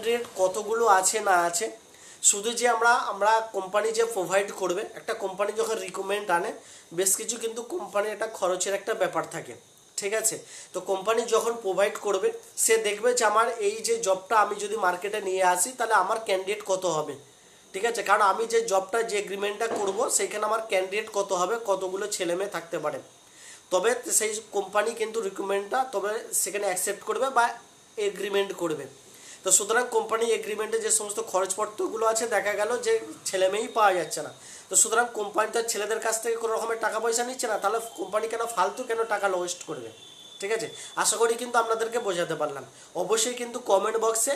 Candidate কতগুলো আছে না আছে, শুধু যে আমরা কোম্পানি যে প্রোভাইড করবে, একটা কোম্পানি যখন রিকমেন্ড আনে বেশ কিছু কিন্তু কোম্পানির একটা খরচের একটা ব্যাপার থাকে, ঠিক আছে। তো কোম্পানি যখন প্রোভাইড করবে সে দেখবে যে আমার এই যে জবটা আমি যদি মার্কেটে নিয়ে আসি তাহলে আমার ক্যান্ডিডেট কত হবে, ঠিক আছে। কারণ আমি যে জবটা যে এগ্রিমেন্টটা করব সেইখানে আমার ক্যান্ডিডেট কত হবে, কতগুলো ছেলে মেয়ে থাকতে পারে, তবে সেই কোম্পানি কিন্তু রিকমেন্ডটা তবে সেখানে অ্যাকসেপ্ট করবে বা এগ্রিমেন্ট করবে। তো সুতরাং কোম্পানি এগ্রিমেন্টে যে সমস্ত খরচপত্রগুলো আছে দেখা গেল যে ছেলে মেয়েই পাওয়া যাচ্ছে না, তো সুতরাং কোম্পানি তার ছেলেদের কাছ থেকে কোনো রকমের টাকা পয়সা নিচ্ছে না, তাহলে কোম্পানি কেন ফালতু কেন টাকা ওয়েস্ট করবে, ঠিক আছে। আশা করি কিন্তু আপনাদেরকে বোঝাতে পারলাম। অবশ্যই কিন্তু কমেন্ট বক্সে,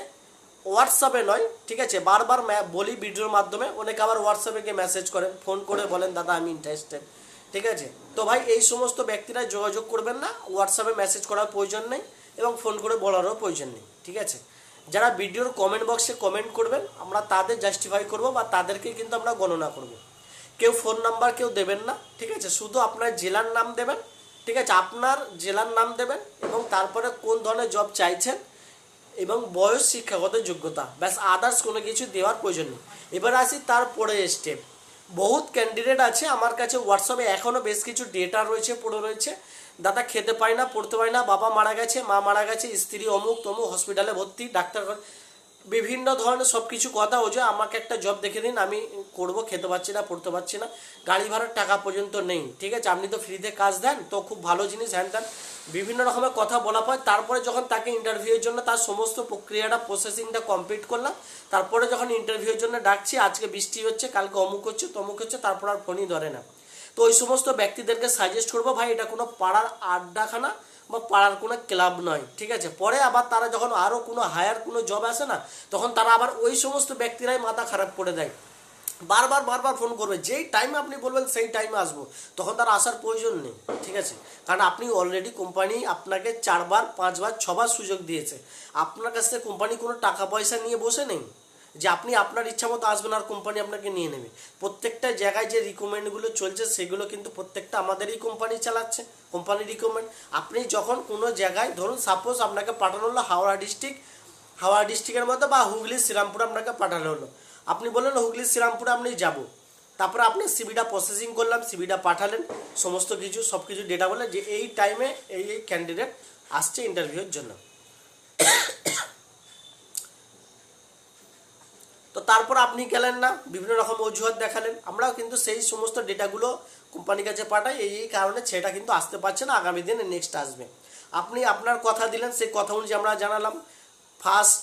হোয়াটসঅ্যাপে নয়, ঠিক আছে, বারবার বলি ভিডিওর মাধ্যমে, অনেকে আবার হোয়াটসঅ্যাপে গিয়ে মেসেজ করেন, ফোন করে বলেন দাদা আমি ইন্টারেস্টেড, ঠিক আছে। তো ভাই এই সমস্ত ব্যক্তিরা যোগাযোগ করবেন না, হোয়াটসঅ্যাপে মেসেজ করার প্রয়োজন নেই এবং ফোন করে বলারও প্রয়োজন নেই, ঠিক আছে। যারা ভিডিওর কমেন্ট বক্সে কমেন্ট করবেন আমরা তাদের জাস্টিফাই করব বা তাদেরকেই কিন্তু আমরা গণনা করব। কেউ ফোন নাম্বার কেউ দেবেন না, ঠিক আছে, শুধু আপনার জেলার নাম দেবেন, ঠিক আছে, আপনার জেলার নাম দেবেন এবং তারপরে কোন ধরনের জব চাইছেন এবং বয়স, শিক্ষাগত যোগ্যতা, ব্যাস, আদার্স কোনো কিছু দেওয়ার প্রয়োজন নেই। এবার আসি তারপরে স্টেপ। বহুত ক্যান্ডিডেট আছে আমার কাছে হোয়াটসঅ্যাপে এখনও বেশ কিছু ডেটা রয়েছে, পড়ে রয়েছে, দাদা খেতে পাই না, পড়তে পারি না, বাবা মারা গেছে, মা মারা গেছে, স্ত্রী অমুক তমুক, হসপিটালে ভর্তি, ডাক্তার, বিভিন্ন ধরনের সব কিছু কথা, ও যে আমাকে একটা জব দেখে দিন, আমি করব, খেতে পাচ্ছি না, পড়তে পারছি না, গাড়ি ভাড়ার টাকা পর্যন্ত নেই, ঠিক আছে, আপনি তো ফ্রিতে কাজ দেন, তো খুব ভালো জিনিস, হ্যান ত্যান বিভিন্ন রকমের কথা বলা হয়। তারপরে যখন তাকে ইন্টারভিউয়ের জন্য তার সমস্ত প্রক্রিয়াটা প্রসেসিংটা কমপ্লিট করলাম, তারপরে যখন ইন্টারভিউয়ের জন্য ডাকছি, আজকে বৃষ্টি হচ্ছে, কালকে অমুক হচ্ছে তমুক হচ্ছে, তারপর আর ফোনই ধরে না। তো ওই সমস্ত ব্যক্তিদেরকে সাজেস্ট করবো ভাই এটা কোনো পাড়ার আড্ডাখানা বা পাড়ার কোনো ক্লাব নয়, ঠিক আছে। পরে আবার তারা যখন আরও কোনো হায়ার কোনো জব আসে না, তখন তারা আবার ওই সমস্ত ব্যক্তিরাই মাথা খারাপ করে দেয়, বারবার বারবার ফোন করবে, যেই টাইমে আপনি বলবেন সেই টাইমে আসবো, তখন তার আসার প্রয়োজন নেই, ঠিক আছে। কারণ আপনি অলরেডি কোম্পানি আপনাকে 4বার 5বার 6বার সুযোগ দিয়েছে, আপনার কাছ থেকে কোম্পানি কোনো টাকা পয়সা নিয়ে বসে নেই যে আপনি আপনার ইচ্ছা মতো আসবেন আর কোম্পানি আপনাকে নিয়ে নেবে। প্রত্যেকটা জায়গায় যে রিকমেন্ডগুলো চলছে সেগুলো কিন্তু প্রত্যেকটা আমাদেরই কোম্পানি চালাচ্ছে, কোম্পানি রিকমেন্ড। আপনি যখন কোনো জায়গায় ধরুন সাপোজ আপনাকে পাঠানো হলো হাওড়া ডিস্ট্রিক্টের মধ্যে বা হুগলি শ্রীরামপুর আপনাকে পাঠানো হলো, আপনি বললেন হুগলি শ্রীরামপুরে আপনি যাব, তারপরে আপনি সিভিটা প্রসেসিং করলাম, সিভিটা পাঠালেন, সমস্ত কিছু সব কিছু ডেটা বলে যে এই টাইমে এই ক্যান্ডিডেট আসছে ইন্টারভিউর জন্য। তো তারপর আপনি গেলেন না, বিভিন্ন রকম অজুহাত দেখালেন, আমরাও কিন্তু সেই সমস্ত ডেটাগুলো কোম্পানির কাছে পাঠাই, এই কারণে সেটা কিন্তু আসতে পারছে না, আগামী দিনে নেক্সট আসবে। আপনি আপনার কথা দিলেন, সেই কথা অনুযায়ী আমরা জানালাম, ফার্স্ট